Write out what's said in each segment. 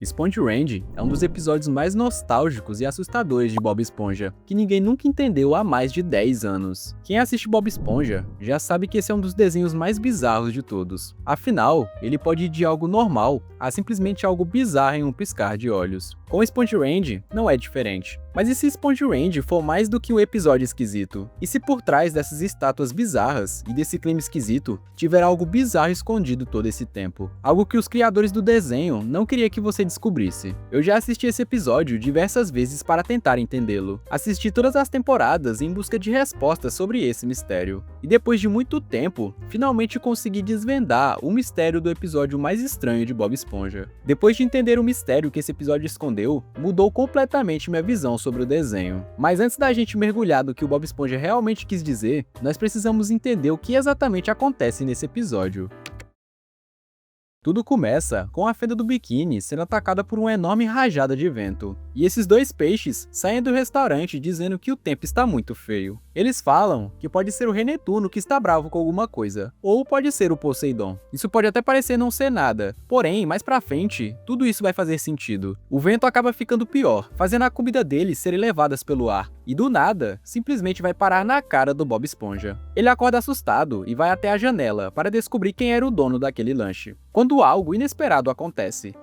SpongeRand é um dos episódios mais nostálgicos e assustadores de Bob Esponja, que ninguém nunca entendeu há mais de 10 anos. Quem assiste Bob Esponja já sabe que esse é um dos desenhos mais bizarros de todos. Afinal, ele pode ir de algo normal a simplesmente algo bizarro em um piscar de olhos. Com SpongeRand, não é diferente. Mas e se SpongeRand for mais do que um episódio esquisito? E se por trás dessas estátuas bizarras e desse clima esquisito, tiver algo bizarro escondido todo esse tempo? Algo que os criadores do desenho não queriam que você descobrisse. Eu já assisti esse episódio diversas vezes para tentar entendê-lo. Assisti todas as temporadas em busca de respostas sobre esse mistério. E depois de muito tempo, finalmente consegui desvendar o mistério do episódio mais estranho de Bob Esponja. Depois de entender o mistério que esse episódio escondeu, mudou completamente minha visão sobre o desenho. Mas antes da gente mergulhar no que o Bob Esponja realmente quis dizer, nós precisamos entender o que exatamente acontece nesse episódio. Tudo começa com a fenda do biquíni sendo atacada por uma enorme rajada de vento. E esses dois peixes saem do restaurante dizendo que o tempo está muito feio. Eles falam que pode ser o Rei Netuno que está bravo com alguma coisa, ou pode ser o Poseidon. Isso pode até parecer não ser nada, porém, mais pra frente, tudo isso vai fazer sentido. O vento acaba ficando pior, fazendo a comida deles serem levadas pelo ar, e do nada, simplesmente vai parar na cara do Bob Esponja. Ele acorda assustado e vai até a janela para descobrir quem era o dono daquele lanche. Quando algo inesperado acontece.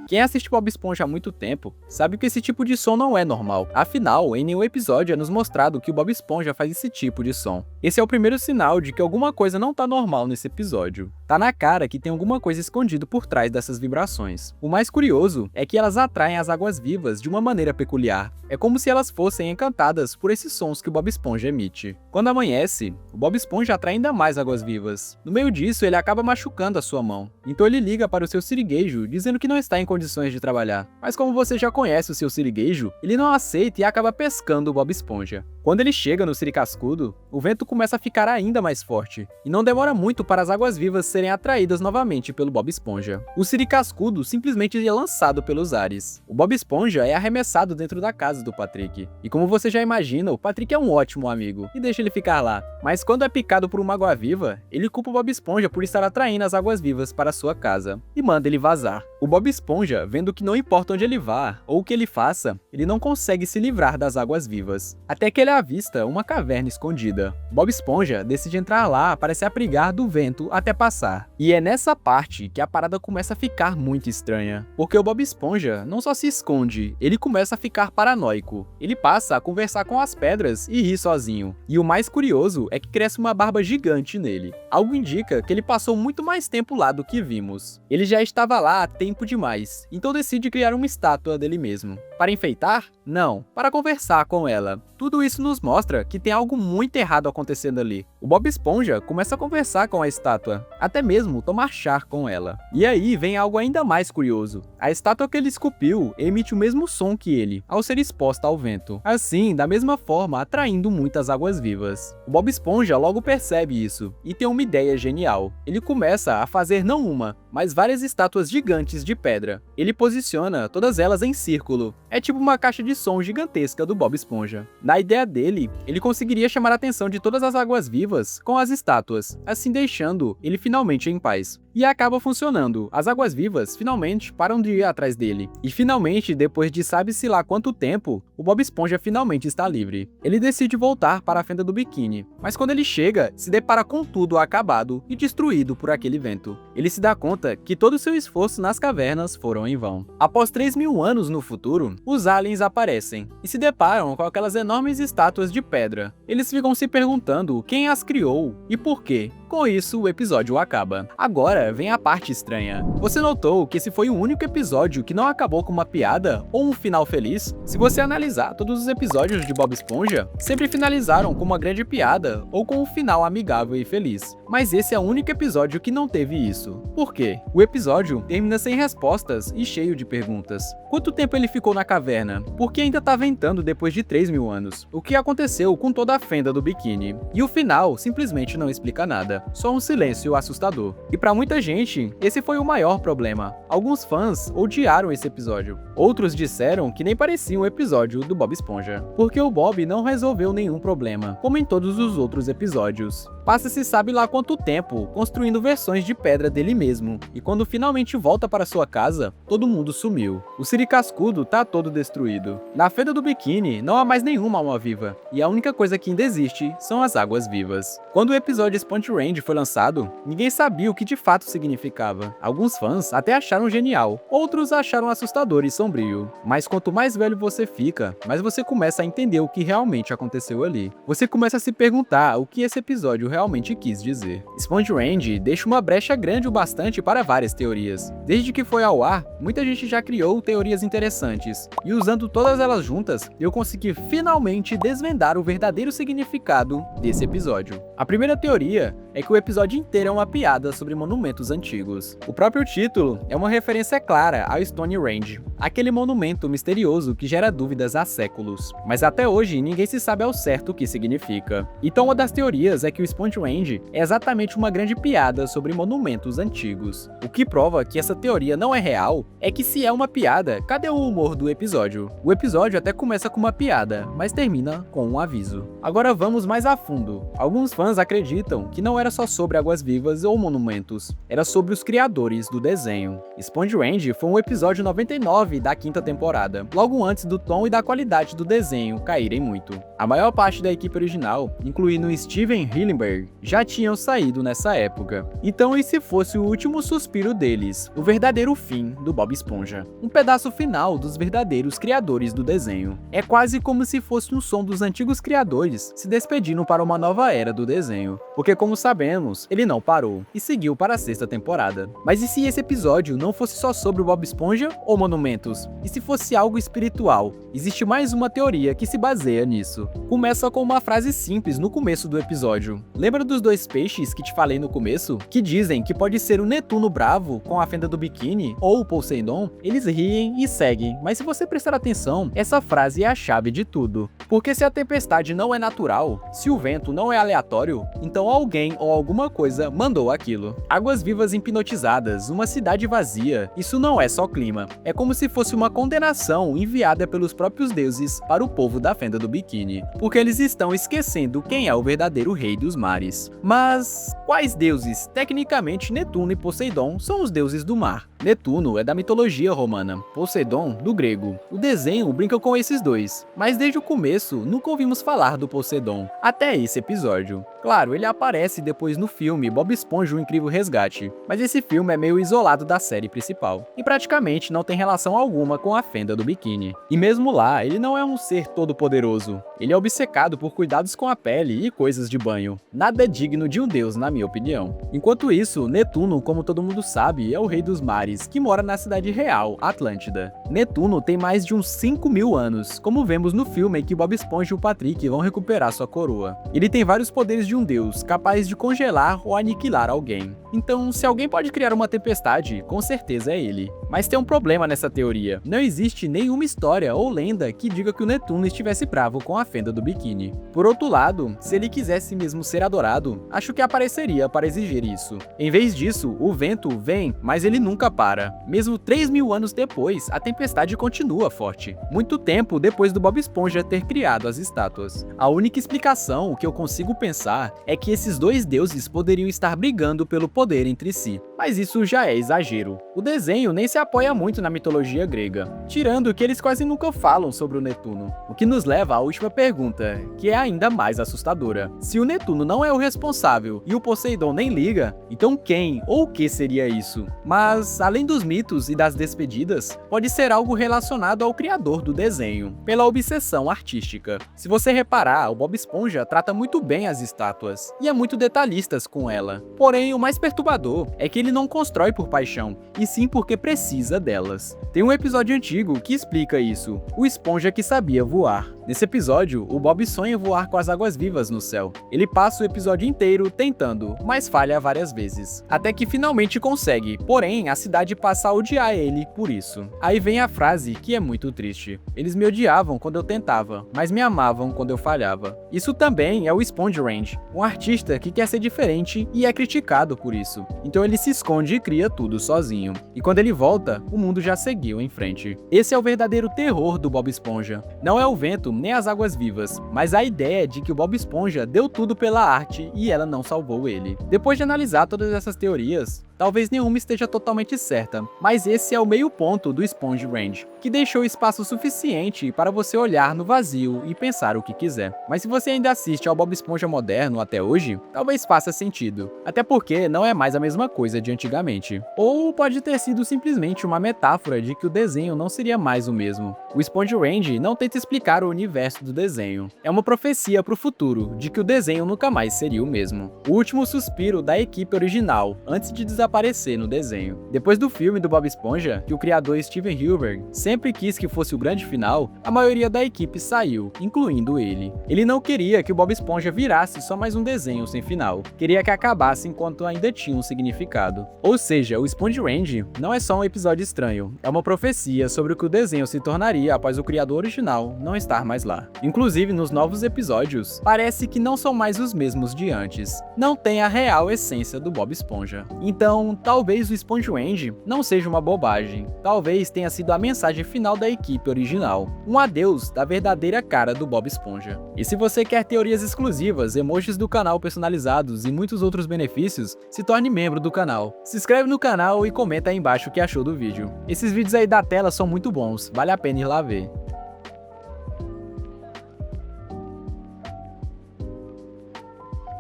Quem assiste Bob Esponja há muito tempo sabe que esse tipo de som não é normal. Afinal, em nenhum episódio é nos mostrado que o Bob Esponja faz esse tipo de som. Esse é o primeiro sinal de que alguma coisa não tá normal nesse episódio. Tá na cara que tem alguma coisa escondida por trás dessas vibrações. O mais curioso é que elas atraem as águas-vivas de uma maneira peculiar. É como se elas fossem encantadas por esses sons que o Bob Esponja emite. Quando amanhece, o Bob Esponja atrai ainda mais águas-vivas. No meio disso, ele acaba machucando a sua mão. Então ele liga para o seu siriguejo, dizendo que não está em condições de trabalhar. Mas como você já conhece o seu siriguejo, ele não aceita e acaba pescando o Bob Esponja. Quando ele chega no siricascudo, o vento começa a ficar ainda mais forte, e não demora muito para as águas-vivas serem atraídas novamente pelo Bob Esponja. O siricascudo simplesmente é lançado pelos ares. O Bob Esponja é arremessado dentro da casa do Patrick, e como você já imagina, o Patrick é um ótimo amigo, e deixa ele ficar lá. Mas quando é picado por uma água-viva, ele culpa o Bob Esponja por estar atraindo as águas-vivas para sua casa, e manda ele vazar. O Bob Esponja, vendo que não importa onde ele vá, ou o que ele faça, ele não consegue se livrar das águas-vivas, até que ele avista uma caverna escondida. Bob Esponja decide entrar lá para se abrigar do vento até passar. E é nessa parte que a parada começa a ficar muito estranha, porque o Bob Esponja não só se esconde, ele começa a ficar paranoico. Ele passa a conversar com as pedras e rir sozinho. E o mais curioso é que cresce uma barba gigante nele. Algo indica que ele passou muito mais tempo lá do que vimos. Ele já estava lá há tempo demais, então decide criar uma estátua dele mesmo. Para enfeitar? Não, para conversar com ela. Tudo isso nos mostra que tem algo muito errado acontecendo ali. O Bob Esponja começa a conversar com a estátua, até mesmo tomar chá com ela. E aí vem algo ainda mais curioso. A estátua que ele esculpiu emite o mesmo som que ele, ao ser exposta ao vento. Assim, da mesma forma, atraindo muitas águas-vivas. O Bob Esponja logo percebe isso, e tem uma ideia genial. Ele começa a fazer não uma, mas várias estátuas gigantes de pedra. Ele posiciona todas elas em círculo. É tipo uma caixa de som gigantesca do Bob Esponja. Na ideia dele, ele conseguiria chamar a atenção de todas as águas-vivas com as estátuas, assim deixando ele finalmente em paz. E acaba funcionando. As águas-vivas finalmente param de ir atrás dele. E finalmente, depois de sabe-se lá quanto tempo, o Bob Esponja finalmente está livre. Ele decide voltar para a fenda do biquíni, mas quando ele chega, se depara com tudo acabado e destruído por aquele vento. Ele se dá conta que todo o seu esforço nas cavernas foram em vão. Após 3.000 anos no futuro, os aliens aparecem e se deparam com aquelas enormes estátuas de pedra. Eles ficam se perguntando quem as criou e por quê. Com isso, o episódio acaba. Agora vem a parte estranha. Você notou que esse foi o único episódio que não acabou com uma piada ou um final feliz? Se você analisar todos os episódios de Bob Esponja, sempre finalizaram com uma grande piada ou com um final amigável e feliz. Mas esse é o único episódio que não teve isso. Por quê? O episódio termina sem respostas e cheio de perguntas. Quanto tempo ele ficou na caverna? Por que ainda tá ventando depois de 3.000 anos? O que aconteceu com toda a fenda do biquíni? E o final simplesmente não explica nada. Só um silêncio assustador. E pra muita gente, esse foi o maior problema. Alguns fãs odiaram esse episódio. Outros disseram que nem parecia um episódio do Bob Esponja, porque o Bob não resolveu nenhum problema, como em todos os outros episódios. Passa-se sabe lá quanto tempo construindo versões de pedra dele mesmo, e quando finalmente volta para sua casa, todo mundo sumiu. O Siri cascudo tá todo destruído. Na Fenda do Biquíni não há mais nenhuma alma viva, e a única coisa que ainda existe são as águas vivas. Quando o episódio Sponge Range foi lançado, ninguém sabia o que de fato significava. Alguns fãs até acharam genial, outros acharam assustador e sombrio. Mas quanto mais velho você fica, mais você começa a entender o que realmente aconteceu ali. Você começa a se perguntar o que esse episódio realmente quis dizer. Sponge Range deixa uma brecha grande o bastante para várias teorias. Desde que foi ao ar, muita gente já criou teorias interessantes, e usando todas elas juntas, eu consegui finalmente desvendar o verdadeiro significado desse episódio. A primeira teoria é que o episódio inteiro é uma piada sobre monumentos antigos. O próprio título é uma referência clara ao Stonehenge, aquele monumento misterioso que gera dúvidas há séculos, mas até hoje ninguém se sabe ao certo o que significa. Então uma das teorias é que o Stonehenge é exatamente uma grande piada sobre monumentos antigos. O que prova que essa teoria não é real é que se é uma piada, cadê o humor do episódio? O episódio até começa com uma piada, mas termina com um aviso. Agora vamos mais a fundo. Alguns fãs acreditam que não era só sobre águas-vivas ou monumentos, era sobre os criadores do desenho. Sponge Range foi um episódio 99 da quinta temporada, logo antes do tom e da qualidade do desenho caírem muito. A maior parte da equipe original, incluindo Steven Hillenburg, já tinham saído nessa época. Então e se fosse o último suspiro deles, o verdadeiro fim do Bob Esponja? Um pedaço final dos verdadeiros criadores do desenho. É quase como se fosse um som dos antigos criadores se despedindo para uma nova era do desenho, porque como sabemos, ele não parou e seguiu para a sexta temporada. Mas e se esse episódio não fosse só sobre o Bob Esponja ou monumentos? E se fosse algo espiritual? Existe mais uma teoria que se baseia nisso. Começa com uma frase simples no começo do episódio. Lembra dos dois peixes que te falei no começo? Que dizem que pode ser o Netuno bravo com a Fenda do Biquíni ou o Poseidon? Eles riem e seguem, mas se você prestar atenção, essa frase é a chave de tudo. Porque se a tempestade não é natural, se o vento não é aleatório, então alguém ou alguma coisa mandou aquilo. Águas vivas hipnotizadas, uma cidade vazia, isso não é só clima. É como se fosse uma condenação enviada pelos próprios deuses para o povo da Fenda do Biquíni, porque eles estão esquecendo quem é o verdadeiro rei dos mares. Mas quais deuses? Tecnicamente, Netuno e Poseidon são os deuses do mar. Netuno é da mitologia romana, Poseidon do grego. O desenho brinca com esses dois, mas desde o começo nunca ouvimos falar do Poseidon, até esse episódio. Claro, ele aparece depois no filme Bob Esponja: O Incrível Resgate, mas esse filme é meio isolado da série principal, e praticamente não tem relação alguma com a Fenda do Biquíni. E mesmo lá, ele não é um ser todo-poderoso, ele é obcecado por cuidados com a pele e coisas de banho. Nada é digno de um deus, na minha opinião. Enquanto isso, Netuno, como todo mundo sabe, é o rei dos mares, que mora na cidade real, Atlântida. Netuno tem mais de uns 5.000 anos, como vemos no filme em que Bob Esponja e o Patrick vão recuperar sua coroa. Ele tem vários poderes de um deus, capaz de congelar ou aniquilar alguém. Então, se alguém pode criar uma tempestade, com certeza é ele. Mas tem um problema nessa teoria. Não existe nenhuma história ou lenda que diga que o Netuno estivesse bravo com a Fenda do Biquíni. Por outro lado, se ele quisesse mesmo ser adorado, acho que apareceria para exigir isso. Em vez disso, o vento vem, mas ele nunca para. Mesmo 3.000 anos depois, a tempestade continua forte. Muito tempo depois do Bob Esponja ter criado as estátuas. A única explicação que eu consigo pensar é que esses dois deuses poderiam estar brigando pelo poder entre si. Mas isso já é exagero. O desenho nem se apoia muito na mitologia grega, tirando que eles quase nunca falam sobre o Netuno. O que nos leva à última pergunta, que é ainda mais assustadora. Se o Netuno não é o responsável e o Poseidon nem liga, então quem ou o que seria isso? Mas, além dos mitos e das despedidas, pode ser algo relacionado ao criador do desenho, pela obsessão artística. Se você reparar, o Bob Esponja trata muito bem as estátuas, e é muito detalhista com ela. Porém, o mais perturbador é que ele não constrói por paixão, e sim porque precisa delas. Tem um episódio antigo que explica isso, o Esponja que sabia voar. Nesse episódio, o Bob sonha voar com as águas vivas no céu. Ele passa o episódio inteiro tentando, mas falha várias vezes, até que finalmente consegue, porém a cidade passa a odiar ele por isso. Aí vem a frase que é muito triste: eles me odiavam quando eu tentava, mas me amavam quando eu falhava. Isso também é o Sponge Range, um artista que quer ser diferente e é criticado por isso. Então ele se esconde e cria tudo sozinho. E quando ele volta, o mundo já seguiu em frente. Esse é o verdadeiro terror do Bob Esponja. Não é o vento, nem as águas-vivas, mas a ideia de que o Bob Esponja deu tudo pela arte e ela não salvou ele. Depois de analisar todas essas teorias, talvez nenhuma esteja totalmente certa, mas esse é o meio ponto do Sponge Range, que deixou espaço suficiente para você olhar no vazio e pensar o que quiser. Mas se você ainda assiste ao Bob Esponja moderno até hoje, talvez faça sentido, até porque não é mais a mesma coisa de antigamente. Ou pode ter sido simplesmente uma metáfora de que o desenho não seria mais o mesmo. O Sponge Range não tenta explicar o universo do desenho, é uma profecia para o futuro de que o desenho nunca mais seria o mesmo. O último suspiro da equipe original, antes de desaparecer no desenho. Depois do filme do Bob Esponja, que o criador Steven Hilberg sempre quis que fosse o grande final, a maioria da equipe saiu, incluindo ele. Ele não queria que o Bob Esponja virasse só mais um desenho sem final, queria que acabasse enquanto ainda tinha um significado. Ou seja, o Sponge Range não é só um episódio estranho, é uma profecia sobre o que o desenho se tornaria após o criador original não estar mais lá. Inclusive, nos novos episódios, parece que não são mais os mesmos de antes, não tem a real essência do Bob Esponja. Então, talvez o Sponge Range não seja uma bobagem, talvez tenha sido a mensagem final da equipe original, um adeus da verdadeira cara do Bob Esponja. E se você quer teorias exclusivas, emojis do canal personalizados e muitos outros benefícios, se torne membro do canal. Se inscreve no canal e comenta aí embaixo o que achou do vídeo. Esses vídeos aí da tela são muito bons, vale a pena ir lá ver.